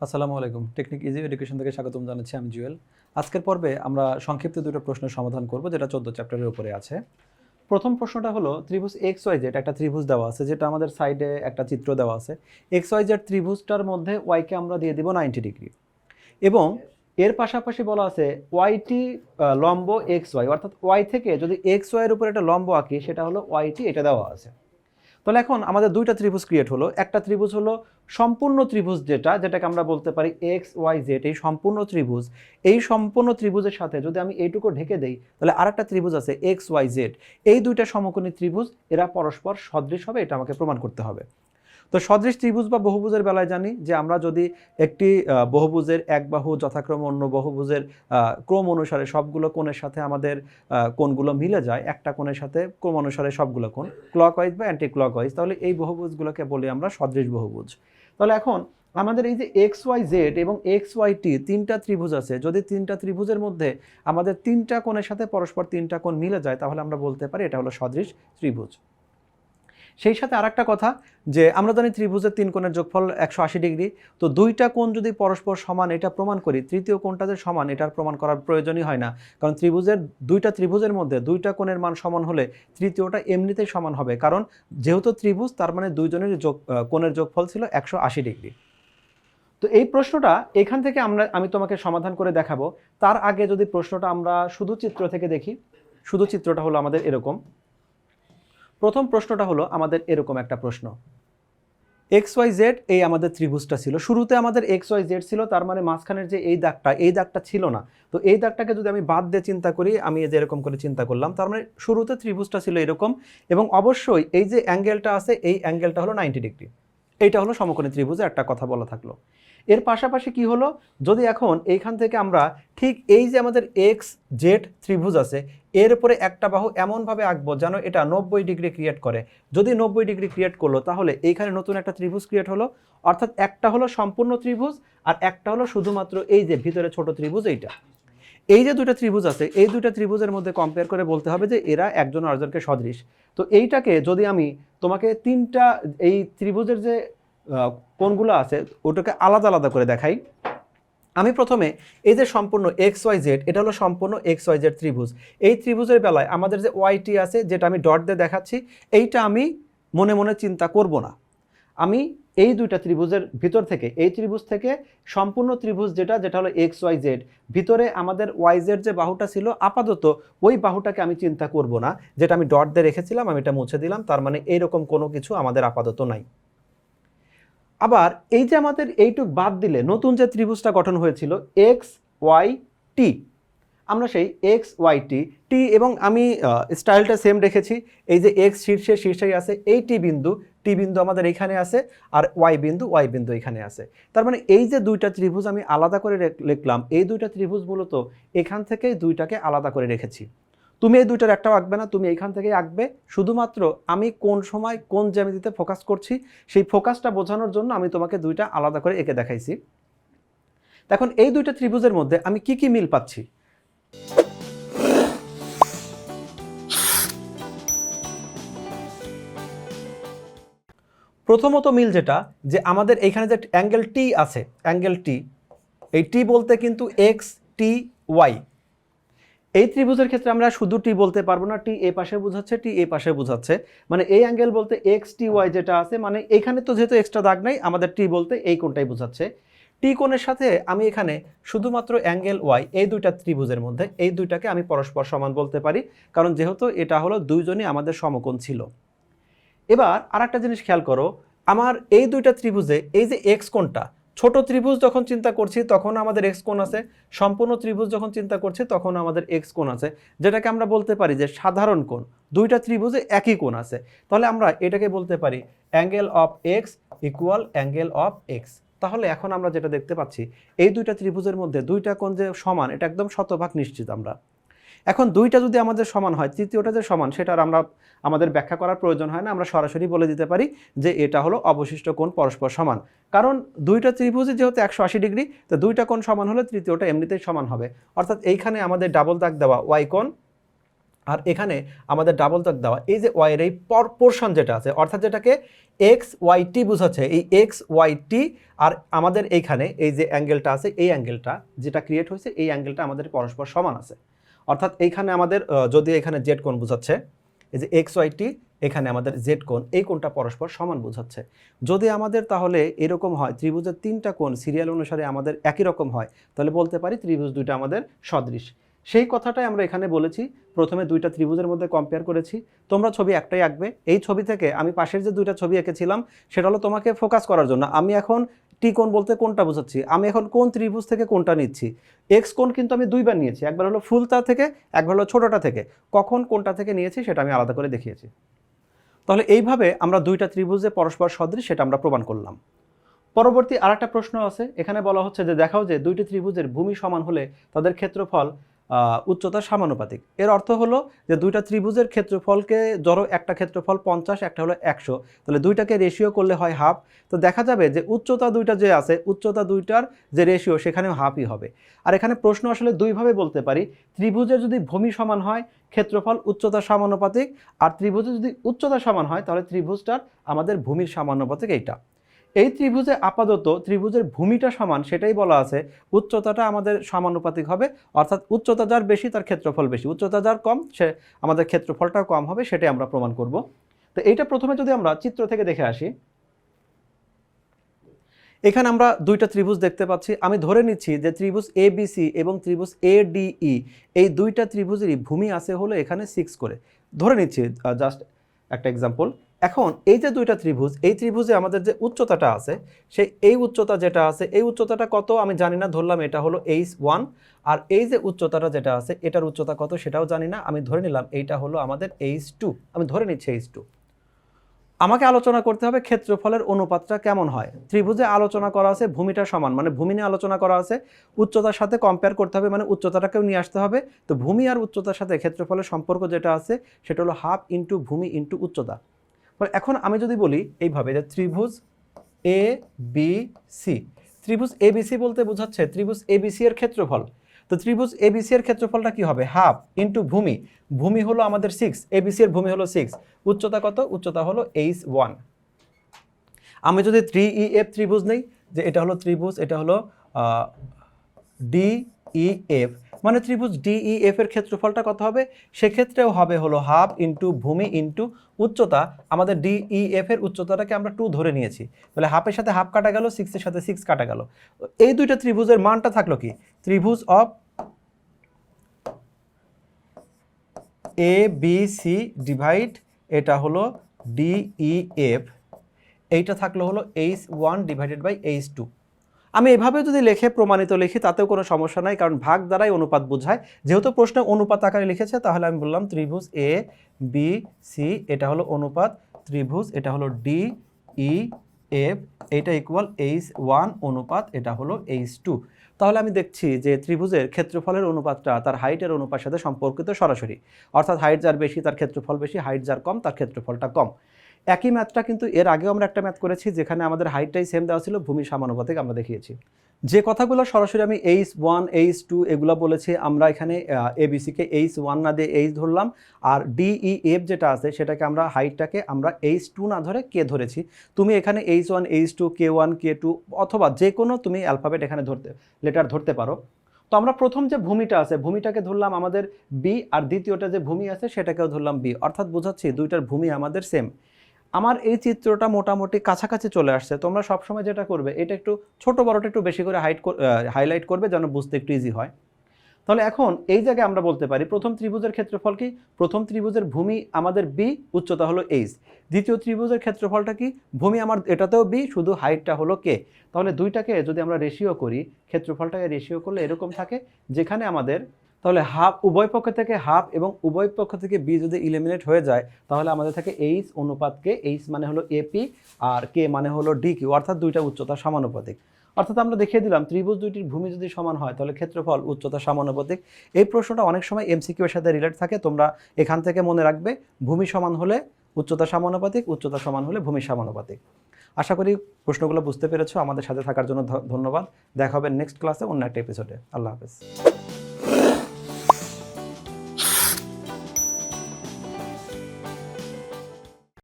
আসসালামু আলাইকুম। Technique easy education থেকে স্বাগতম জানাচ্ছি, আমি জুয়েল। আজকের পর্বে আমরা সংক্ষিপ্ত দুটো প্রশ্নের সমাধান করব, যেটা 14 চ্যাপ্টারের উপরে আছে। প্রথম প্রশ্নটা হলো, ত্রিভুজ এক্স ওয়াই জেড একটা ত্রিভুজ দেওয়া আছে, যেটা আমাদের সাইডে একটা চিত্র দেওয়া আছে। এক্স ওয়াই জেড ত্রিভুজটার মধ্যে ওয়াইকে আমরা দিয়ে দিব 90 ডিগ্রি, এবং এর পাশাপাশি বলা আছে ওয়াইটি লম্ব এক্স ওয়াই, অর্থাৎ ওয়াই থেকে যদি এক্স ওয়াই এর উপর একটা লম্ব আঁকি সেটা হলো ওয়াইটি, এটা দেওয়া আছে। তাহলে এখন আমাদের দুইটা ত্রিভুজ ক্রিয়েট হলো। একটা ত্রিভুজ হলো সম্পূর্ণ ত্রিভুজ, যেটাকে আমরা বলতে পারি এক্স ওয়াই জেড, এই সম্পূর্ণ ত্রিভুজ। এই সম্পূর্ণ ত্রিভুজের সাথে যদি আমি এইটুকু ঢেকে দেই, তাহলে আরেকটা ত্রিভুজ আছে এক্স ওয়াই জেড। এই দুইটা সমকোণী ত্রিভুজ, এরা পরস্পর সদৃশ হবে, এটা আমাকে প্রমাণ করতে হবে। তো সদৃশ ত্রিভুজ বা বহুভুজের বেলায় জানি যে আমরা যদি একটি বহুভুজের এক বাহু যথাক্রমে অন্য বহুভুজের ক্রম অনুসারে সবগুলো কোণের সাথে আমাদের কোণগুলো মিলে যায়, একটা কোণের সাথে ক্রম অনুসারে সবগুলো কোণ ক্লকওয়াইজ বা অ্যান্টি ক্লকওয়াইজ, তাহলে এই বহুভুজগুলোকে বলি আমরা সদৃশ বহুভুজ। তাহলে এখন আমাদের এই যে এক্স ওয়াই জেড এবং এক্স ওয়াই টি তিনটা ত্রিভুজ আছে, যদি তিনটা ত্রিভুজের মধ্যে আমাদের তিনটা কোণের সাথে পরস্পর তিনটা কোণ মিলে যায়, তাহলে আমরা বলতে পারি এটা হলো সদৃশ ত্রিভুজ। সেই সাথে আরেকটা কথা, যে আমরা জানি ত্রিভুজের তিন কোণের যোগফল 180 ডিগ্রি। তো দুইটা কোণ যদি পরস্পর সমান এটা প্রমাণ করি, তৃতীয় কোণটা যে সমান এটার প্রমাণ করার প্রয়োজনই হয় না, কারণ দুইটা ত্রিভুজের মধ্যে দুইটা কোণের মান সমান হলে তৃতীয়টা এমনিতেই সমান হবে, কারণ যেহেতু ত্রিভুজ তার মানে দুইজনের কোণের যোগফল ছিল 180 ডিগ্রি। তো এই প্রশ্নটা এখান থেকে আমি তোমাকে সমাধান করে দেখাবো। তার আগে যদি প্রশ্নটা আমরা শুধু চিত্র থেকে দেখি, শুধু চিত্রটা হলো আমাদের এরকম। প্রথম প্রশ্নটা হলো আমাদের এরকম একটা প্রশ্ন, এক্স ওয়াই জেড এই আমাদের ত্রিভুজটা ছিল। শুরুতে আমাদের এক্স ওয়াই জেড ছিল, তার মানে মাঝখানের যে এই দাগটা ছিল না। তো এই দাগটাকে যদি আমি বাদ দিয়ে চিন্তা করি, আমি এই যে এরকম করে চিন্তা করলাম, তার মানে শুরুতে ত্রিভুজটা ছিল এরকম, এবং অবশ্যই এই যে অ্যাঙ্গেলটা আছে এই অ্যাঙ্গেলটা হলো 90 ডিগ্রি। এইটা হলো সমকোণী ত্রিভুজে একটা কথা বলা থাকলো। এর পাশাপাশি কি হলো, যদি এখন এইখান থেকে আমরা ঠিক এই যে আমাদের এক্স জেড ত্রিভুজ আছে, এর উপরে একটা বাহু এমনভাবে আঁকবো যেন এটা 90 ডিগ্রি ক্রিয়েট করে। যদি 90 ডিগ্রি ক্রিয়েট করলো, তাহলে এইখানে নতুন একটা ত্রিভুজ ক্রিয়েট হলো, অর্থাৎ একটা হলো সম্পূর্ণ ত্রিভুজ আর একটা হলো শুধুমাত্র এই যে ভিতরে ছোট ত্রিভুজ। এইটা, এই যে দুটো ত্রিভুজ আছে, এই দুটো ত্রিভুজের মধ্যে কম্পেয়ার করে বলতে হবে যে এরা একজন আরেকজনকে সদৃশ। তো এইটাকে যদি আমি তোমাকে তিনটা এই ত্রিভুজের যে কোণগুলো আছে ওটাকে আলাদা আলাদা করে দেখাই। আমি প্রথমে এই যে সম্পূর্ণ এক্স ওয়াই জেড, এটা হলো সম্পূর্ণ এক্স ওয়াই জেড ত্রিভুজ। এই ত্রিভুজের বেলায় আমাদের যে ওয়াইটি আছে, যেটা আমি ডট দিয়ে দেখাচ্ছি, এইটা আমি মনে মনে চিন্তা করব না। আমি এই দুইটা ত্রিভুজের ভিতর থেকে, এই ত্রিভুজ থেকে সম্পূর্ণ ত্রিভুজ যেটা হলো এক্স ওয়াই জেড, ভিতরে আমাদের ওয়াই জেড যে বাহুটা ছিল আপাতত ওই বাহুটাকে আমি চিন্তা করব না, যেটা আমি ডট দিয়ে রেখেছিলাম, আমি এটা মুছে দিলাম। তার মানে এইরকম কোনো কিছু আমাদের আপাতত নাই। আবার এই যে আমাদের এইটুক বাদ দিলে নতুন যে ত্রিভুজটা গঠন হয়েছিল এক্স ওয়াই টি, আমরা সেই এক্স ওয়াই টি এবং আমি স্টাইলটা সেম রেখেছি। এই যে এক্স শীর্ষেই আছে, এই টি বিন্দু আমাদের এখানে আছে, আর ওয়াই বিন্দু এখানে আছে। তার মানে এই যে দুইটা ত্রিভুজ আমি আলাদা করে লিখলাম, এই দুইটা ত্রিভুজ মূলত এখান থেকেই দুইটাকে আলাদা করে রেখেছি। তুমি এই দুইটার একটাও আঁকবে না, তুমি এইখান থেকেই আঁকবে। শুধুমাত্র আমি কোন সময় কোন জ্যামিতিতে ফোকাস করছি সেই ফোকাসটা বোঝানোর জন্য আমি তোমাকে দুইটা আলাদা করে এঁকে দেখাইছি। এখন এই দুইটা ত্রিভুজের মধ্যে আমি কি কি মিল পাচ্ছি। প্রথমত মিল যেটা, যে আমাদের এইখানে যে অ্যাঙ্গেল টি আছে, অ্যাঙ্গেল টি, এই টি বলতে কিন্তু এক্স টি ওয়াই। এই ত্রিভুজের ক্ষেত্রে আমরা শুধু টি বলতে পারবো না, টি এ পাশে বোঝাচ্ছে, টি এ পাশে বোঝাচ্ছে। মানে এই অ্যাঙ্গেল বলতে এক্স টি ওয়াই যেটা আছে, মানে এখানে তো যেহেতু এক্সট্রা দাগ নাই, আমাদের টি বলতে এই কোণটাই বোঝাচ্ছে। টি কোণের সাথে আমি এখানে শুধুমাত্র অ্যাঙ্গেল ওয়াই, এই দুইটা ত্রিভুজের মধ্যে এই দুইটাকে আমি পরস্পর সমান বলতে পারি, কারণ যেহেতু এটা হলো দুইজনই আমাদের সমকোণ ছিল। এবার আর একটা জিনিস খেয়াল করো, আমার এই দুইটা ত্রিভুজে এই যে এক্স কোণটা, ছোট ত্রিভুজ যখন চিন্তা করছি তখন আমাদের এক্স কোণ আছে, সম্পূর্ণ ত্রিভুজ যখন চিন্তা করছি তখন আমাদের এক্স কোণ আছে, যেটাকে আমরা বলতে পারি যে সাধারণ কোণ। দুইটা ত্রিভুজে একই কোণ আছে, তাহলে আমরা এটাকে বলতে পারি angle of x equal angle of x. তাহলে এখন আমরা যেটা দেখতে পাচ্ছি, এই দুইটা ত্রিভুজের মধ্যে দুইটা কোণ যে সমান, এটা একদম শতভাগ নিশ্চিত আমরা। এখন দুইটা যদি আমাদের সমান হয়, তৃতীয়টা যে সমান সেটা আর আমাদের ব্যাখ্যা করার প্রয়োজন হয় না, আমরা সরাসরি বলে দিতে পারি যে এটা হলো অবশিষ্ট কোণ পরস্পর সমান। কারণ দুইটা ত্রিভুজে যেহেতু 180 ডিগ্রি, তো দুইটা কোণ সমান হলে তৃতীয়টা এমনিতেই সমান হবে। অর্থাৎ এইখানে আমাদের ডাবল দাগ দেওয়া ওয়াই কোণ আর এখানে আমাদের ডাবল দাগ দেওয়া এই যে ওয়াই এর এই পোর্শন যেটা আছে, অর্থাৎ যেটাকে এক্স ওয়াই টি বোঝাচ্ছে, এই এক্স ওয়াই টি আর আমাদের এইখানে এই যে অ্যাঙ্গেলটা আছে, এই অ্যাঙ্গেলটা যেটা ক্রিয়েট হয়েছে, এই অ্যাঙ্গেলটা আমাদের পরস্পর সমান আছে। অর্থাৎ এইখানে আমাদের যদি এখানে জেড কোণ বোঝাচ্ছে, এই যে এক্স ওয়াই টি, এখানে আমাদের জেড কোণ, এই কোণটা পরস্পর সমান বোঝাচ্ছে। যদি আমাদের তাহলে এরকম হয়, ত্রিভুজের 3টা কোণ সিরিয়াল অনুসারে আমাদের একই রকম হয়, তাহলে বলতে পারি ত্রিভুজ দুইটা আমাদের সদৃশ। সেই কথাটাই আমরা এখানে বলেছি। প্রথমে দুইটা ত্রিভুজের মধ্যে কম্পেয়ার করেছি। তোমরা ছবি একটাই আঁকবে। এই ছবি থেকে আমি পাশের যে দুইটা ছবি এঁকেছিলাম সেটা হলো তোমাকে ফোকাস করার জন্য। আমি এখন টি কোণ বলতে কোনটা বোঝাচ্ছি, আমি এখন কোন ত্রিভুজ থেকে কোনটা নিচ্ছি। এক্স কোণ কিন্তু আমি দুইবার নিয়েছি, একবার হলো ফুলতা থেকে, একবার হলো ছোটটা থেকে। কখন কোনটা থেকে নিয়েছি সেটা আমি আলাদা করে দেখিয়েছি। তাহলে এইভাবে আমরা দুইটা ত্রিভুজে পরস্পর সদৃশ সেটা আমরা প্রমাণ করলাম। পরবর্তী আরেকটা প্রশ্ন আছে, এখানে বলা হচ্ছে যে দেখাও যে দুইটি ত্রিভুজের ভূমি সমান হলে তাদের ক্ষেত্রফল উচ্চতার সমানুপাতিক। এর অর্থ হলো যে দুইটা ত্রিভুজের ক্ষেত্রফলকে, ধরো একটা ক্ষেত্রফল 50, একটা হলো 100, তাহলে দুইটাকে রেশিও করলে হয় হাফ। তো দেখা যাবে যে উচ্চতা দুইটা যে আছে, উচ্চতা দুইটার যে রেশিও সেখানেও হাফই হবে। আর এখানে প্রশ্ন আসলে দুইভাবে বলতে পারি, ত্রিভুজের যদি ভূমি সমান হয় ক্ষেত্রফল উচ্চতার সমানুপাতিক, আর ত্রিভুজের যদি উচ্চতা সমান হয় তাহলে ত্রিভুজটার আমাদের ভূমির সমানুপাতিক এইটা। এই ত্রিভুজে আপাতত ত্রিভুজের ভূমিটা সমান, সেটাই বলা আছে উচ্চতাটা আমাদের সমানুপাতিক হবে, অর্থাৎ উচ্চতা যার বেশি তার ক্ষেত্রফল বেশি, উচ্চতা যার কম সে আমাদের ক্ষেত্রফলটাও কম হবে, সেটাই আমরা প্রমাণ করব। তো এইটা প্রথমে যদি আমরা চিত্র থেকে দেখে আসি, এখানে আমরা দুইটা ত্রিভুজ দেখতে পাচ্ছি। আমি ধরে নিচ্ছি যে ত্রিভুজ এ বি সি এবং ত্রিভুজ এ ডি ই, এই দুইটা ত্রিভুজেরই ভূমি আছে হলো এখানে 6 করে ধরে নিচ্ছি, জাস্ট একটা এক্সাম্পল। এখন এই যে দুইটা ত্রিভুজ, এই ত্রিভুজে আমাদের যে উচ্চতাটা আছে, সেই এই উচ্চতা যেটা আছে, এই উচ্চতাটা কত আমি জানি না, ধরলাম এটা হলো h1। আর এই যে উচ্চতাটা যেটা আছে এটার উচ্চতা কত সেটাও জানি না, আমি ধরে নিলাম এইটা হলো আমাদের h2, আমি ধরে নিচ্ছি h2। আমাকে আলোচনা করতে হবে ক্ষেত্রফলের অনুপাতটা কেমন হয়। ত্রিভুজে আলোচনা করা আছে ভূমিটা সমান, মানে ভূমি নিয়ে আলোচনা করা আছে, উচ্চতার সাথে কম্পেয়ার করতে হবে, মানে উচ্চতাটাকেও নিয়ে আসতে হবে। তো ভূমি আর উচ্চতার সাথে ক্ষেত্রফলের সম্পর্ক যেটা আছে সেটা হলো হাফ ইন্টু ভূমি ইন্টু উচ্চতা। এখন আমি যদি বলি এইভাবে যে ত্রিভুজ এ বি সি, ত্রিভুজ এ বি সি বলতে বোঝাচ্ছে ত্রিভুজ এ বি সি এর ক্ষেত্রফল। তো ত্রিভুজ এ বি সি এর ক্ষেত্রফলটা কি হবে, হাফ ইন্টু ভূমি, ভূমি হলো আমাদের 6, এ বি সি এর ভূমি হলো 6, উচ্চতা কত, উচ্চতা হলো h1। আমি যদি 3EF ত্রিভুজ নেই, যে এটা হলো ত্রিভুজ, এটা হলো DEF, মানে ত্রিভুজ DEF এর ক্ষেত্রফলটা কত হবে, সেক্ষেত্রেও হবে হলো হাফ ইন্টু ভূমি ইন্টু উচ্চতা। আমাদের DEF এর উচ্চতাটাকে আমরা 2 ধরে নিয়েছি, তাহলে হাফের সাথে হাফ কাটা গেল, 6 এর সাথে 6 কাটা গেল। এই দুইটা ত্রিভুজের মানটা থাকলো কি, ত্রিভুজ of A B C divide এটা হলো DEF, এইটা থাকলো হলো h1 ডিভাইডেড বাই h2। আমি এভাবে যদি লিখে প্রমাণিত লিখি তাতেও কোনো সমস্যা নাই, কারণ ভাগ দ্বারাই অনুপাত বোঝায়। যেহেতু প্রশ্নে অনুপাত আকারে লিখেছে, তাহলে আমি বললাম ত্রিভুজ এ বি সি এটা হলো অনুপাত ত্রিভুজ, এটা হলো DEF, এটা ইকুয়াল h1 অনুপাত এটা হলো h2। তাহলে আমি দেখছি যে ত্রিভুজের ক্ষেত্রফলের অনুপাতটা তার হাইটের অনুপাতের সাথে সম্পর্কিত সরাসরি, অর্থাৎ হাইট যার বেশি তার ক্ষেত্রফল বেশি, হাইট যার কম তার ক্ষেত্রফলটা কম। একই ম্যাথটা কিন্তু এর আগেও আমরা একটা ম্যাথ করেছি, যেখানে আমাদের হাইটটাই সেম দেওয়া ছিল, ভূমি সমানুপাতিক আমরা দেখিয়েছি। যে কথাগুলো সরাসরি আমি h1 h2 এগুলো বলেছি, আমরা এখানে এবিসিকে h1 না দিয়ে h ধরলাম, আর DEF যেটা আছে সেটাকে আমরা হাইটটাকে আমরা h2 না ধরে k ধরেছি। তুমি এখানে h1 h2 k1 k2 অথবা যে কোনো তুমি অ্যালফাবেট এখানে লেটার ধরতে পারো। তো আমরা প্রথম যে ভূমিটা আছে ভূমিটাকে ধরলাম আমাদের b, আর দ্বিতীয়টা যে ভূমি আছে সেটাকেও ধরলাম b, অর্থাৎ বোঝাচ্ছি দুইটার ভূমি আমাদের সেম। আমার এই চিত্রটা মোটামুটি কাছাকাছি চলে আসছে। তোমরা সবসময় যেটা করবে, এটা একটু ছোট বড়টা একটু বেশি করে হাইলাইট করবে যেন বুঝতে একটু ইজি হয়। তাহলে এখন এই জায়গায় আমরা বলতে পারি প্রথম ত্রিভুজের ক্ষেত্রফল কি, প্রথম ত্রিভুজের ভূমি আমাদের b, উচ্চতা হলো h। দ্বিতীয় ত্রিভুজের ক্ষেত্রফলটা কি, ভূমি আমার এটাতেও b, শুধু হাইটটা হলো k। তাহলে দুইটাকে যদি আমরা রেশিও করি, ক্ষেত্রফলটাকে রেশিও করলে এরকম থাকে, যেখানে আমাদের তাহলে হাফ, উভয় পক্ষ থেকে হাফ এবং উভয় পক্ষ থেকে b যদি ইলিমিনেট হয়ে যায়, তাহলে আমাদের থাকে h অনুপাত k, h মানে হলো AP আর k মানে হলো DQ, অর্থাৎ দুইটা উচ্চতা সমানুপাতিক। অর্থাৎ আমরা দেখিয়ে দিলাম ত্রিভুজ দুইটির ভূমি যদি সমান হয় তাহলে ক্ষেত্রফল উচ্চতা সমানুপাতিক। এই প্রশ্নটা অনেক সময় MCQ এর সাথে রিলেট থাকে, তোমরা এখান থেকে মনে রাখবে ভূমি সমান হলে উচ্চতা সমানুপাতিক, উচ্চতা সমান হলে ভূমি সমানুপাতিক। আশা করি প্রশ্নগুলো বুঝতে পেরেছো। আমাদের সাথে থাকার জন্য ধন্যবাদ। দেখা হবে নেক্সট ক্লাসে অন্য একটা এপিসোডে। আল্লাহ হাফেজ।